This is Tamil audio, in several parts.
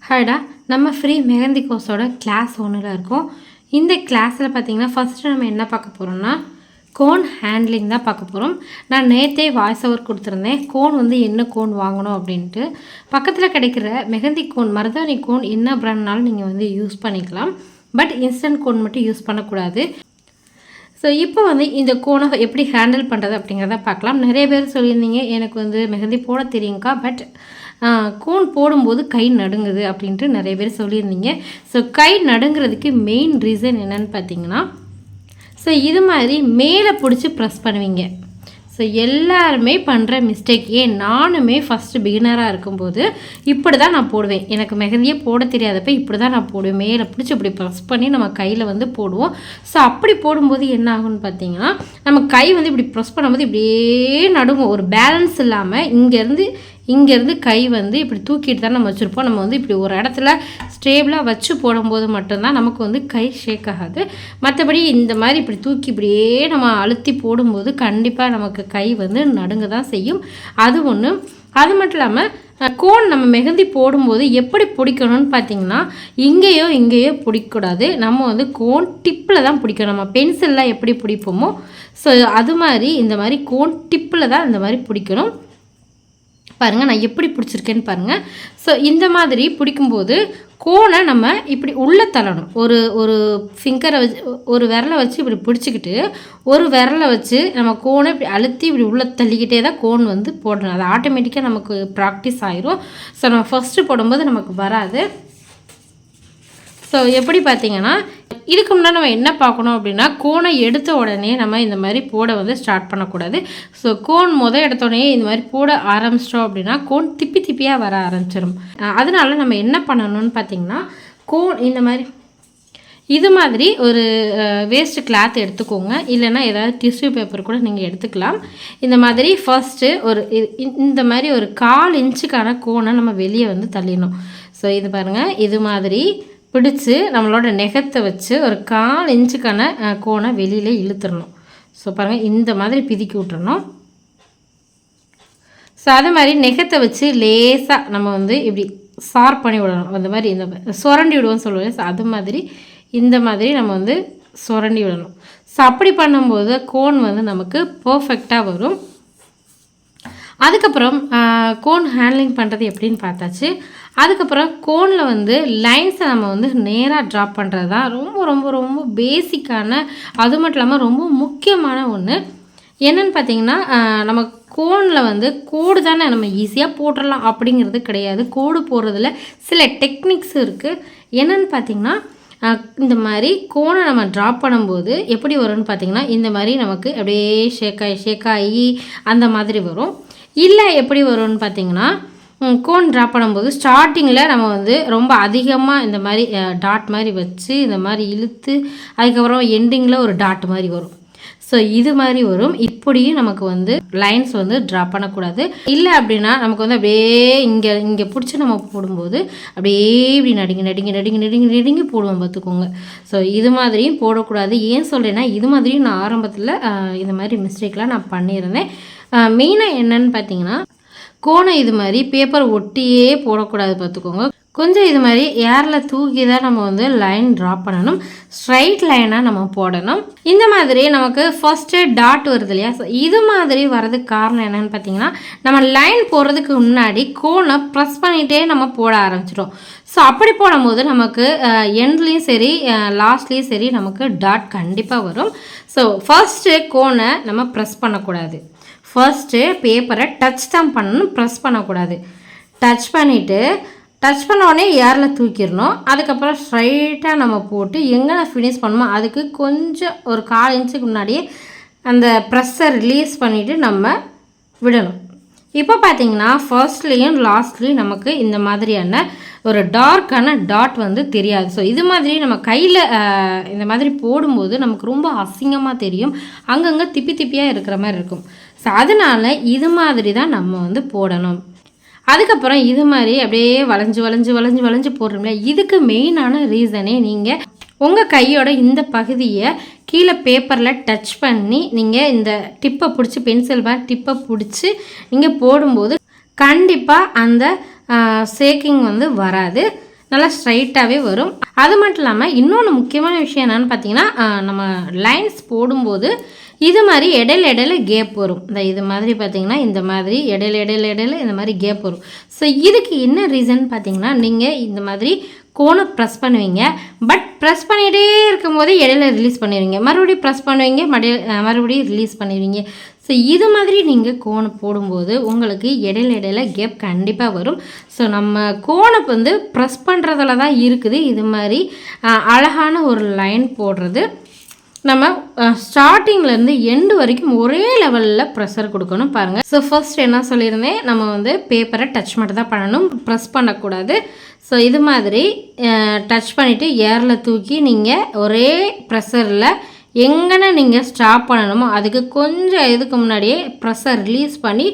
ஹாய்டா, நம்ம ஃப்ரீ மெஹந்தி கோர்ஸோட கிளாஸ் 1ல் இருக்கோம். இந்த கிளாஸில் பார்த்தீங்கன்னா ஃபஸ்ட்டு நம்ம என்ன பார்க்க போகிறோம்னா கோன் ஹேண்ட்லிங் தான் பார்க்க போகிறோம். நான் நேற்றே வாய்ஸ் ஓவர் கொடுத்துருந்தேன். கோன் என்ன கோன் வாங்கணும் அப்படின்ட்டு. பக்கத்தில் கிடைக்கிற மெஹந்தி கோன், மருதாணி கோன் என்ன பிராண்ட்னாலும் நீங்கள் யூஸ் பண்ணிக்கலாம். பட் இன்ஸ்டன்ட் கோன் மட்டும் யூஸ் பண்ணக்கூடாது. ஸோ இப்போ இந்த கோனை எப்படி ஹேண்டில் பண்ணுறது அப்படிங்கிறத பார்க்கலாம். நிறைய பேர் சொல்லியிருந்தீங்க எனக்கு மெஹந்தி போட தெரியுங்க்கா, பட் கோன் போடும்போது கை நடுங்குது அப்படின்ட்டு நிறைய பேர் சொல்லியிருந்தீங்க. ஸோ கை நடுங்கிறதுக்கு மெயின் ரீசன் என்னன்னு பார்த்தீங்கன்னா, ஸோ இது மாதிரி மேலே பிடிச்சி ப்ரெஸ் பண்ணுவீங்க. ஸோ எல்லாருமே பண்ணுற மிஸ்டேக். நானுமே ஃபஸ்ட்டு பிகினராக இருக்கும்போது இப்படி தான் நான் போடுவேன். எனக்கு மெஹந்தியே போட தெரியாதப்போ இப்படி தான் நான் போடுவேன். மேலே பிடிச்சி இப்படி ப்ரெஸ் பண்ணி நம்ம கையில் போடுவோம். ஸோ அப்படி போடும்போது என்ன ஆகும்னு பார்த்தீங்கன்னா, நம்ம கை இப்படி ப்ரெஸ் பண்ணும்போது இப்படியே நடுங்கும். ஒரு பேலன்ஸ் இல்லாமல் இங்கேருந்து கை இப்படி தூக்கிட்டு தான் நம்ம வச்சுருப்போம். நம்ம இப்படி ஒரு இடத்துல ஸ்டேபிளாக வச்சு போடும்போது மட்டும்தான் நமக்கு கை ஷேக் ஆகாது. மற்றபடி இந்த மாதிரி இப்படி தூக்கி இப்படியே நம்ம அழுத்தி போடும்போது கண்டிப்பாக நமக்கு கை நடுங்க தான் செய்யும். அது ஒன்று. அது மட்டும் இல்லாமல் கோன் நம்ம மெஹந்தி போடும்போது எப்படி பிடிக்கணும்னு பார்த்தீங்கன்னா, இங்கேயோ பிடிக்கக்கூடாது. நம்ம கோன் டிப்பில் தான் பிடிக்கணும். நம்ம பென்சிலில் எப்படி பிடிப்போமோ ஸோ அது மாதிரி இந்த மாதிரி கோன் டிப்பில் தான் இந்த மாதிரி பிடிக்கணும். பாருங்கள், நான் எப்படி பிடிச்சிருக்கேன்னு பாருங்கள். ஸோ இந்த மாதிரி பிடிக்கும்போது கோனை நம்ம இப்படி உள்ளே தள்ளணும். ஒரு ஃபிங்கரை வச்சு, ஒரு விரலை வச்சு இப்படி பிடிச்சிக்கிட்டு ஒரு விரலை வச்சு நம்ம கோனை இப்படி அழுத்தி இப்படி உள்ளே தள்ளிக்கிட்டே தான் கோன் போடணும். அது ஆட்டோமேட்டிக்காக நமக்கு ப்ராக்டிஸ் ஆயிரும். ஸோ நம்ம ஃபஸ்ட்டு போடும்போது நமக்கு வராது. ஸோ எப்படி பார்த்தீங்கன்னா, இதுக்கு முன்னாடி நம்ம என்ன பார்க்கணும் அப்படின்னா, கோனை எடுத்த உடனே நம்ம இந்த மாதிரி போட ஸ்டார்ட் பண்ணக்கூடாது. ஸோ கோன் எடுத்த உடனே இந்த மாதிரி போட ஆரம்பிச்சிட்டோம் அப்படின்னா கோன் திப்பியாக வர ஆரம்பிச்சிடும். அதனால நம்ம என்ன பண்ணணும்னு பார்த்தீங்கன்னா, கோன் இந்த மாதிரி இது மாதிரி ஒரு வேஸ்ட்டு கிளாத் எடுத்துக்கோங்க. இல்லைன்னா ஏதாவது டிஷ்யூ பேப்பர் கூட நீங்கள் எடுத்துக்கலாம். இந்த மாதிரி ஃபர்ஸ்ட்டு இந்த மாதிரி ஒரு 1/4 இன்ச்சுக்கான கோனை நம்ம வெளியே தள்ளிடணும். ஸோ இது பாருங்கள், இது மாதிரி பிடிச்சி நம்மளோட நெகத்தை வச்சு ஒரு 1/4 இன்ச்சுக்கான கோனை வெளியில் இழுத்துடணும். ஸோ பாருங்கள், இந்த மாதிரி பிதுக்கி விட்டுறணும். ஸோ அது மாதிரி நெகத்தை வச்சு லேசாக நம்ம இப்படி ஷார்ப் பண்ணி விடணும். அந்த மாதிரி இந்த சுரண்டி விடுவோம்னு சொல்லுவேன். ஸோ அது மாதிரி இந்த மாதிரி நம்ம சுரண்டி விடணும். ஸோ அப்படி பண்ணும்போது கோன் நமக்கு பர்ஃபெக்டாக வரும். அதுக்கப்புறம் கோன் ஹேண்ட்லிங் பண்ணுறது எப்படின்னு பார்த்தாச்சு. அதுக்கப்புறம் கோனில் லைன்ஸை நம்ம நேராக ட்ராப் பண்ணுறது தான் ரொம்ப ரொம்ப ரொம்ப பேசிக்கான, அது மட்டும் இல்லாமல் ரொம்ப முக்கியமான ஒன்று. என்னென்னு பார்த்தீங்கன்னா, நம்ம கோனில் கோடு தானே நம்ம ஈஸியாக போட்டுடலாம் அப்படிங்கிறது கிடையாது. கோடு போடுறதுல சில டெக்னிக்ஸ் இருக்குது. என்னென்னு பார்த்தீங்கன்னா, இந்த மாதிரி கோனை நம்ம ட்ராப் பண்ணும்போது எப்படி வரும்னு பார்த்தீங்கன்னா, இந்த மாதிரி நமக்கு அப்படியே ஷேக்காகி அந்த மாதிரி வரும். இல்லை எப்படி வரும்னு பார்த்தீங்கன்னா, கோன் ட்ராப் பண்ணும்போது ஸ்டார்டிங்கில் நம்ம ரொம்ப அதிகமாக இந்த மாதிரி டாட் மாதிரி வச்சு இந்த மாதிரி இழுத்து அதுக்கப்புறம் எண்டிங்கில் ஒரு டாட் மாதிரி வரும். ஸோ இது மாதிரி வரும். இப்படியும் நமக்கு லைன்ஸ் ட்ராப் பண்ணக்கூடாது. இல்லை அப்படின்னா நமக்கு அப்படியே இங்கே பிடிச்சி நம்ம போடும்போது அப்படியே இப்படி நடுங்கி போடுவோம் பார்த்துக்கோங்க. ஸோ இது மாதிரியும் போடக்கூடாது. ஏன் சொல்கிறேன்னா, இது மாதிரியும் நான் ஆரம்பத்தில் இந்த மாதிரி மிஸ்டேக்லாம் நான் பண்ணியிருந்தேன். மெயினாக என்னன்னு பார்த்தீங்கன்னா, கோனை இது மாதிரி பேப்பர் ஒட்டியே போடக்கூடாது பார்த்துக்கோங்க. கொஞ்சம் இது மாதிரி ஏரில் தூக்கி தான் நம்ம லைன் ட்ராப் பண்ணணும். ஸ்ட்ரைட் லைனாக நம்ம போடணும். இந்த மாதிரி நமக்கு ஃபஸ்ட்டு டாட் வருது இல்லையா? ஸோ இது மாதிரி வர்றதுக்கு காரணம் என்னென்னு பார்த்தீங்கன்னா, நம்ம லைன் போடுறதுக்கு முன்னாடி கோனை ப்ரெஸ் பண்ணிகிட்டே நம்ம போட ஆரம்பிச்சிடும். ஸோ அப்படி போடும்போது நமக்கு எண்ட்லேயும் சரி லாஸ்ட்லேயும் சரி நமக்கு டாட் கண்டிப்பாக வரும். ஸோ ஃபஸ்ட்டு கோனை நம்ம ப்ரெஸ் பண்ணக்கூடாது. ஃபர்ஸ்ட்டு பேப்பரை டச் தான் பண்ணணும், ப்ரெஸ் பண்ணக்கூடாது. டச் பண்ண உடனே ஏரில் தூக்கிடணும். அதுக்கப்புறம் ஸ்ட்ரைட்டாக நம்ம போட்டு எங்கே ஃபினிஷ் பண்ணணுமோ அதுக்கு கொஞ்சம் ஒரு 1/4 இன்ச்சுக்கு முன்னாடியே அந்த ப்ரெஸ்ஸை ரிலீஸ் பண்ணிவிட்டு நம்ம விடணும். இப்போ பார்த்தீங்கன்னா, ஃபர்ஸ்ட்லேயும் லாஸ்ட்லேயும் நமக்கு இந்த மாதிரியான ஒரு டார்க்கான டாட் தெரியாது. ஸோ இது மாதிரி நம்ம கையில் இந்த மாதிரி போடும்போது நமக்கு ரொம்ப அசிங்கமாக தெரியும். அங்கங்கே திப்பியாக இருக்கிற மாதிரி இருக்கும். ஸோ அதனால் இது மாதிரி தான் நம்ம போடணும். அதுக்கப்புறம் இது மாதிரி அப்படியே வளைஞ்சு போடுறோம்ல, இதுக்கு மெயினான ரீசனே நீங்கள் உங்கள் கையோட இந்த பகுதியை கீழே பேப்பரில் டச் பண்ணி நீங்கள் இந்த டிப்பை பிடிச்சி, பென்சில் மாதிரி டிப்பை பிடிச்சி நீங்கள் போடும்போது கண்டிப்பாக அந்த ஷேக்கிங் வராது. நல்லா ஸ்ட்ரைட்டாகவே வரும். அது மட்டும் இல்லாமல் இன்னொன்று முக்கியமான விஷயம் என்னென்னு பார்த்தீங்கன்னா, நம்ம லைன்ஸ் போடும்போது இது மாதிரி இடையில கேப் வரும். இது மாதிரி பார்த்தீங்கன்னா இந்த மாதிரி இடையில இந்த மாதிரி கேப் வரும். ஸோ இதுக்கு என்ன ரீசன் பார்த்தீங்கன்னா, நீங்கள் இந்த மாதிரி கோனை ப்ரெஸ் பண்ணுவீங்க, பட் ப்ரெஸ் பண்ணிகிட்டே இருக்கும் போதே இடையில ரிலீஸ் பண்ணிடுவீங்க, மறுபடியும் ப்ரெஸ் பண்ணுவீங்க, மறுபடியும் ரிலீஸ் பண்ணிடுவீங்க. ஸோ இது மாதிரி நீங்கள் கோனை போடும்போது உங்களுக்கு இடையில கேப் கண்டிப்பாக வரும். ஸோ நம்ம கோனை வந்து ப்ரெஸ் பண்ணுறதுல தான் இருக்குது இது மாதிரி அழகான ஒரு லைன் போடுறது. நம்ம ஸ்டார்டிங்லேருந்து எண்டு வரைக்கும் ஒரே லெவலில் ப்ரெஷர் கொடுக்கணும். பாருங்கள். ஸோ ஃபர்ஸ்ட் என்ன சொல்லியிருந்தேன், நம்ம வந்து பேப்பரை டச் மட்டும் தான் பண்ணணும், ப்ரெஸ் பண்ணக்கூடாது. ஸோ இது மாதிரி டச் பண்ணிவிட்டு ஏரில் தூக்கி நீங்கள் ஒரே ப்ரெஷரில் எங்கன்னா நீங்கள் ஸ்டாப் பண்ணணுமோ அதுக்கு கொஞ்சம் இதுக்கு முன்னாடியே ப்ரெஷர் ரிலீஸ் பண்ணி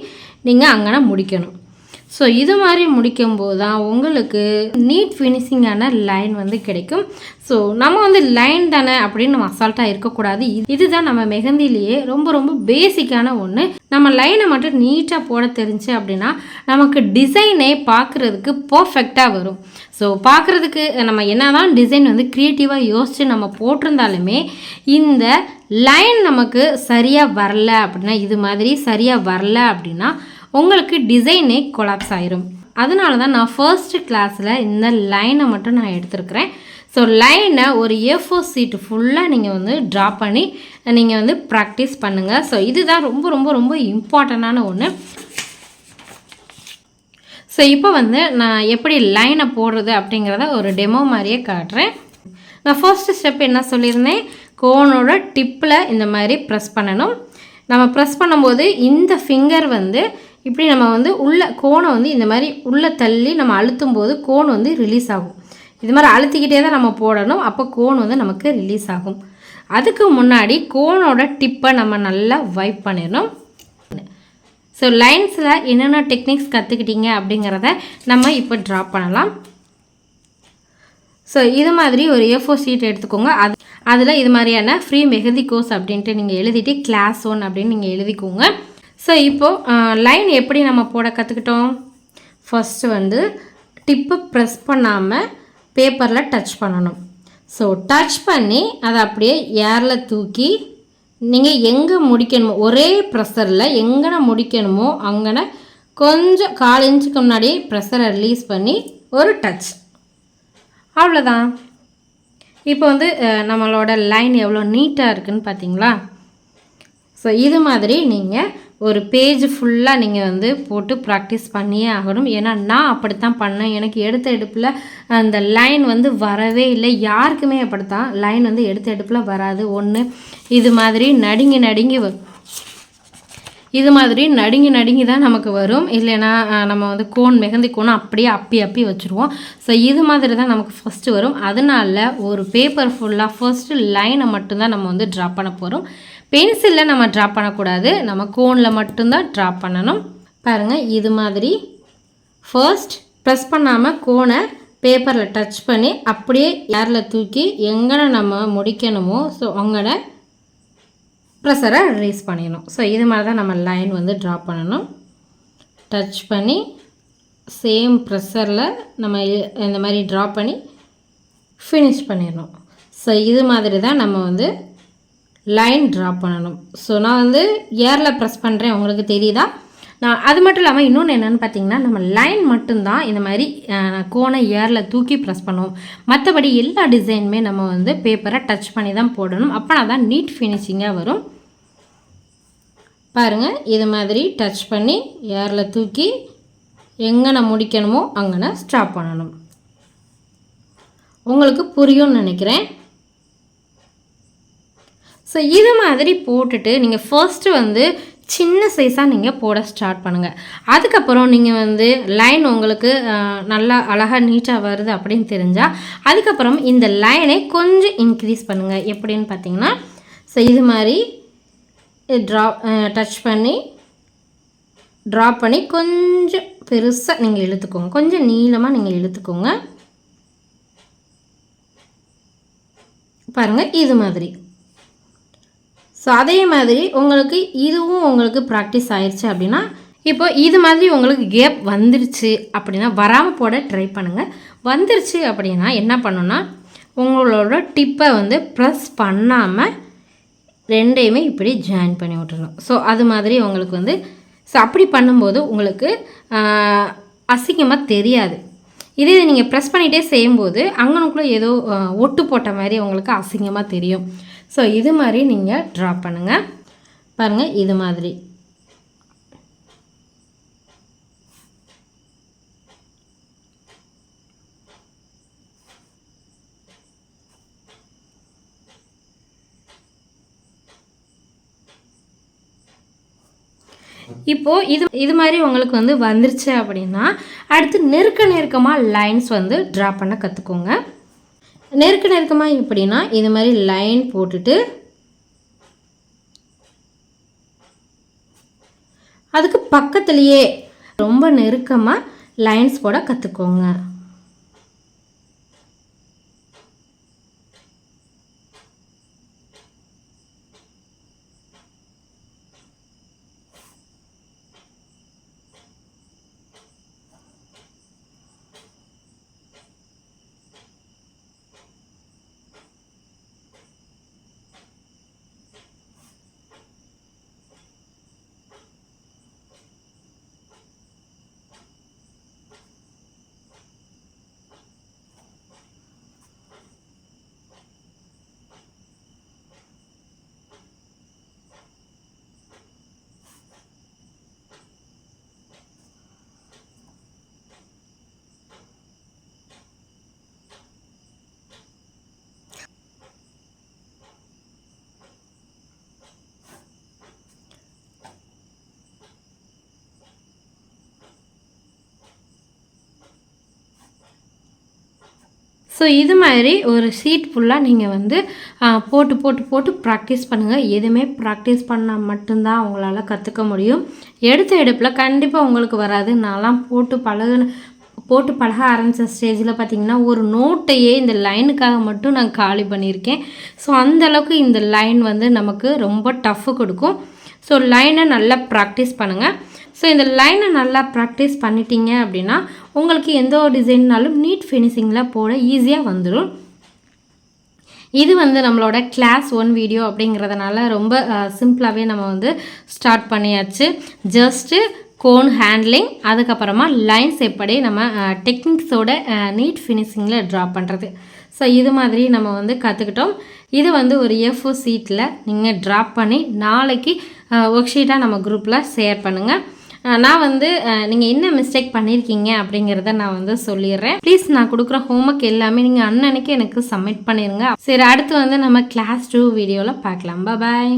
நீங்கள் அங்கே முடிக்கணும். ஸோ இது மாதிரி முடிக்கும்போது தான் உங்களுக்கு நீட் ஃபினிஷிங்கான லைன் வந்து கிடைக்கும். ஸோ நம்ம வந்து லைன் தானே அப்படின்னு நம்ம அசால்ட்டாக இருக்கக்கூடாது. இதுதான் நம்ம மெஹந்திலேயே ரொம்ப ரொம்ப பேசிக்கான ஒன்று. நம்ம லைனை மட்டும் நீட்டாக போட தெரிஞ்சு அப்படின்னா நமக்கு டிசைனே பார்க்குறதுக்கு பர்ஃபெக்டாக வரும். ஸோ பார்க்குறதுக்கு நம்ம என்ன தான் டிசைன் வந்து க்ரியேட்டிவாக யோசித்து நம்ம போட்டிருந்தாலுமே இந்த லைன் நமக்கு சரியாக வரல அப்படின்னா, இது மாதிரி சரியாக வரல அப்படின்னா உங்களுக்கு டிசைனே கொலாப்ஸ் ஆயிரும். அதனால தான் நான் ஃபர்ஸ்ட் கிளாஸில் இந்த லைனை மட்டும் நான் எடுத்துருக்கிறேன். ஸோ லைனை ஒரு A4 சீட்டு ஃபுல்லாக நீங்கள் வந்து ட்ரா பண்ணி நீங்கள் வந்து ப்ராக்டிஸ் பண்ணுங்கள். ஸோ இதுதான் ரொம்ப ரொம்ப ரொம்ப இம்பார்ட்டண்டான ஒன்று. ஸோ இப்போ வந்து நான் எப்படி லைனை போடுறது அப்படிங்கிறத ஒரு டெமோ மாதிரியே காட்டுறேன். நான் ஃபர்ஸ்ட் ஸ்டெப் என்ன சொல்லியிருந்தேன், கோனோட டிப்பில் இந்த மாதிரி ப்ரெஸ் பண்ணணும். நம்ம ப்ரெஸ் பண்ணும்போது இந்த ஃபிங்கர் வந்து இப்படி நம்ம வந்து உள்ள கோனை வந்து இந்த மாதிரி உள்ளே தள்ளி நம்ம அழுத்தும் போது கோன் வந்து ரிலீஸ் ஆகும். இது மாதிரி அழுத்திக்கிட்டே தான் நம்ம போடணும், அப்போ கோன் வந்து நமக்கு ரிலீஸ் ஆகும். அதுக்கு முன்னாடி கோனோட டிப்பை நம்ம நல்லா வைப் பண்ணிடணும். ஸோ லைன்ஸில் என்னென்ன டெக்னிக்ஸ் கற்றுக்கிட்டீங்க அப்படிங்கிறத நம்ம இப்போ ட்ரா பண்ணலாம். ஸோ இது மாதிரி ஒரு A4 சீட் எடுத்துக்கோங்க. அதில் இது மாதிரியான ஃப்ரீ மெஹந்தி கோர்ஸ் அப்படின்ட்டு நீங்கள் எழுதிட்டு கிளாஸ் 1 அப்படின்னு நீங்கள் எழுதிக்கோங்க. ஸோ இப்போது லைன் எப்படி நம்ம போட கற்றுக்கிட்டோம், ஃபஸ்ட்டு வந்து டிப்பு ப்ரெஸ் பண்ணாமல் பேப்பரில் டச் பண்ணணும். ஸோ டச் பண்ணி அதை அப்படியே ஏரில் தூக்கி நீங்கள் எங்கே முடிக்கணுமோ ஒரே ப்ரெஷரில் எங்கே முடிக்கணுமோ அங்கே கொஞ்சம் 1/4 இன்ச்சுக்கு முன்னாடி ப்ரெஷரை ரிலீஸ் பண்ணி ஒரு டச், அவ்வளோதான். இப்போ வந்து நம்மளோட லைன் எவ்வளோ நீட்டாக இருக்குதுன்னு பார்த்தீங்களா. ஸோ இது மாதிரி நீங்கள் ஒரு பேஜ் ஃபுல்லாக நீங்கள் வந்து போட்டு ப்ராக்டிஸ் பண்ணியே ஆகணும். ஏன்னா நான் அப்படித்தான் பண்ணேன். எனக்கு எடுத்த எடுப்பில் அந்த லைன் வந்து வரவே இல்லை. யாருக்குமே அப்படித்தான் லைன் வந்து எடுத்த எடுப்பில் வராது. ஒன்று இது மாதிரி நடுங்கி இது மாதிரி நடுங்கி தான் நமக்கு வரும். இல்லைன்னா நம்ம வந்து மெஹந்தி கோனை அப்படியே அப்பி வச்சுருவோம். ஸோ இது மாதிரி தான் நமக்கு ஃபஸ்ட்டு வரும். அதனால ஒரு பேப்பர் ஃபுல்லாக ஃபர்ஸ்ட்டு லைனை மட்டும்தான் நம்ம வந்து ட்ரா பண்ண போகிறோம். பென்சிலில் நம்ம ட்ரா பண்ணக்கூடாது, நம்ம கோனில் மட்டும்தான் ட்ரா பண்ணணும். பாருங்கள், இது மாதிரி ஃபர்ஸ்ட் ப்ரெஸ் பண்ணாமல் கோனை பேப்பரில் டச் பண்ணி அப்படியே ஏரில் தூக்கி எங்கே நம்ம முடிக்கணுமோ ஸோ அங்கே ப்ரெஷரை ரிலீஸ் பண்ணிடணும். ஸோ இது மாதிரி தான் நம்ம லைன் வந்து ட்ரா பண்ணணும். டச் பண்ணி சேம் ப்ரெஷரில் நம்ம இந்த மாதிரி ட்ரா பண்ணி ஃபினிஷ் பண்ணிடணும். ஸோ இது மாதிரி தான் நம்ம வந்து லைன் ட்ரா பண்ணணும். ஸோ நான் வந்து ஏரில் ப்ரெஸ் பண்ணுறேன், உங்களுக்கு தெரியுதா. நான் அது மட்டும் இல்லாமல் இன்னொன்று என்னென்னு பார்த்தீங்கன்னா, நம்ம லைன் மட்டும்தான் இந்த மாதிரி கோனை ஏரில் தூக்கி ப்ரெஸ் பண்ணுவோம். மற்றபடி எல்லா டிசைனுமே நம்ம வந்து பேப்பரை டச் பண்ணி தான் போடணும். அப்போனா தான் நீட் ஃபினிஷிங்காக வரும். பாருங்கள், இது மாதிரி டச் பண்ணி ஏரில் தூக்கி எங்கே முடிக்கணுமோ அங்கே ஸ்டாப் பண்ணணும். உங்களுக்கு புரியும்னு நினைக்கிறேன். ஸோ இது மாதிரி போட்டுட்டு நீங்கள் ஃபர்ஸ்ட்டு வந்து சின்ன சைஸாக நீங்கள் போட ஸ்டார்ட் பண்ணுங்கள். அதுக்கப்புறம் நீங்கள் வந்து லைன் உங்களுக்கு நல்லா அழகாக நீட்டாக வருது அப்படின்னு தெரிஞ்சால் அதுக்கப்புறம் இந்த லைனை கொஞ்சம் இன்க்ரீஸ் பண்ணுங்கள். எப்படின்னு பார்த்தீங்கன்னா, ஸோ இது மாதிரி டச் பண்ணி ட்ரா பண்ணி கொஞ்சம் பெருசாக நீங்கள் இழுத்துக்கோங்க, கொஞ்சம் நீளமாக நீங்கள் இழுத்துக்கோங்க. பாருங்கள், இது மாதிரி. ஸோ அதே மாதிரி உங்களுக்கு ப்ராக்டிஸ் ஆயிடுச்சு அப்படின்னா, இப்போ இது மாதிரி உங்களுக்கு கேப் வந்துருச்சு அப்படின்னா வராமல் போட ட்ரை பண்ணுங்கள். வந்துருச்சு அப்படின்னா என்ன பண்ணணும்னா உங்களோட டிப்பை வந்து ப்ரெஸ் பண்ணாமல் ரெண்டையுமே இப்படி ஜாயின் பண்ணி விட்டுறணும். ஸோ அது மாதிரி உங்களுக்கு வந்து ஸோ அப்படி பண்ணும்போது உங்களுக்கு அசிங்கமாக தெரியாது. இதே நீங்கள் ப்ரெஸ் பண்ணிகிட்டே செய்யும்போது அங்கனுக்குள்ளே ஏதோ ஒட்டு போட்ட மாதிரி உங்களுக்கு அசிங்கமாக தெரியும். ஸோ இது மாதிரி நீங்கள் ட்ரா பண்ணுங்கள். பாருங்கள், இது மாதிரி. இப்போது இது மாதிரி உங்களுக்கு வந்து வந்துருச்சு அப்படின்னா அடுத்து நெருக்கமாக லைன்ஸ் வந்து ட்ரா பண்ண கற்றுக்கோங்க. நெருக்கமாக எப்படின்னா இது மாதிரி லைன் போட்டுட்டு அதுக்கு பக்கத்துலேயே ரொம்ப நெருக்கமாக லைன்ஸ் போட கற்றுக்கோங்க. ஸோ இது மாதிரி ஒரு ஷீட் ஃபுல்லாக நீங்கள் வந்து போட்டு ப்ராக்டிஸ் பண்ணுங்கள். எதுவுமே ப்ராக்டிஸ் பண்ணால் மட்டும்தான் உங்களால் கற்றுக்க முடியும். எடுத்த எடுப்பில் கண்டிப்பாக உங்களுக்கு வராது. நான்லாம் போட்டு பழக ஆரம்பித்த ஸ்டேஜில் பார்த்திங்கன்னா ஒரு நோட்டையே இந்த லைனுக்காக மட்டும் நான் காலி பண்ணியிருக்கேன். ஸோ அந்தளவுக்கு இந்த லைன் வந்து நமக்கு ரொம்ப டஃப்பு கொடுக்கும். ஸோ லைனை நல்லா ப்ராக்டிஸ் பண்ணுங்கள். ஸோ இந்த லைனை நல்லா ப்ராக்டிஸ் பண்ணிட்டீங்க அப்படின்னா உங்களுக்கு எந்த ஒரு டிசைன்னாலும் நீட் ஃபினிஷிங்கில் போட ஈஸியாக வந்துடும். இது வந்து நம்மளோட கிளாஸ் 1 வீடியோ அப்படிங்கிறதுனால ரொம்ப சிம்பிளாகவே நம்ம வந்து ஸ்டார்ட் பண்ணியாச்சு. ஜஸ்ட்டு கோன் ஹேண்ட்லிங், அதுக்கப்புறமா லைன்ஸ் எப்படி நம்ம டெக்னிக்ஸோட நீட் ஃபினிஷிங்கில் ட்ரா பண்ணுறது. ஸோ இது மாதிரி நம்ம வந்து கற்றுக்கிட்டோம். இது வந்து ஒரு A4 ஷீட்டில் நீங்கள் ட்ரா பண்ணி நாளைக்கு ஒர்க் ஷீட்டாக நம்ம குரூப்பில் ஷேர் பண்ணுங்கள். நான் வந்து நீங்கள் என்ன மிஸ்டேக் பண்ணியிருக்கீங்க அப்படிங்கிறத நான் வந்து சொல்லிடுறேன். ப்ளீஸ் நான் கொடுக்குற ஹோம்ஒர்க் எல்லாமே நீங்கள் அன்னன்னைக்கு எனக்கு சப்மிட் பண்ணிடுங்க. சரி, அடுத்து வந்து நம்ம கிளாஸ் 2 வீடியோவில் பார்க்கலாம். பாய்.